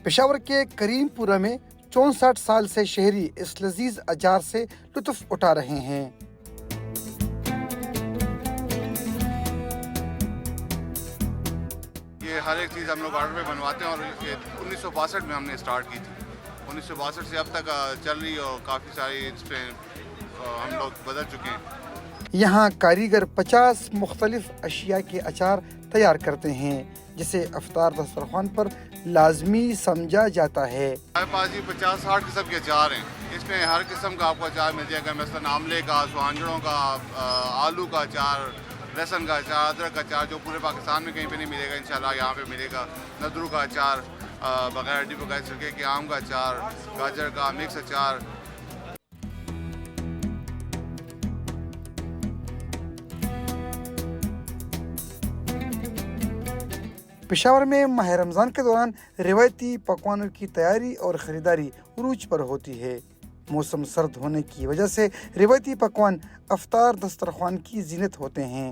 पेशावर के करीमपुरा में 64 साल से शहरी इस लजीज अचार से लुत्फ उठा रहे हैं। ये हर एक चीज़ हम लोग ऑर्डर पे बनवाते हैं और ये 1962 में हमने स्टार्ट की थी। 1962 से अब तक चल रही और काफ़ी सारी इस पे हम लोग बदल चुके हैं। यहाँ कारीगर 50 मुख्तलिफ अशिया के अचार तैयार करते हैं, जिसे अफ्तार दस्तरखान पर लाजमी समझा जाता है। हमारे पास जी 50-60 किस्म के अचार हैं। इसमें हर किस्म का आपको अचार मिल जाएगा, मसलन आमले का, सुहांजनों का, आलू का अचार, लहसुन का अचार, अदरक का अचार, जो पूरे पाकिस्तान में कहीं पे नहीं मिलेगा इंशाल्लाह यहाँ पे मिलेगा। नदरू का अचार, बगैर हड्डी बगैर छिलके के आम का अचार, गाजर का मिक्स अचार। पेशावर में माह रमज़ान के दौरान रिवायती पकवानों की तैयारी और ख़रीदारी उरूज पर होती है। मौसम सर्द होने की वजह से रिवायती पकवान अफ्तार दस्तरखान की जीनत होते हैं।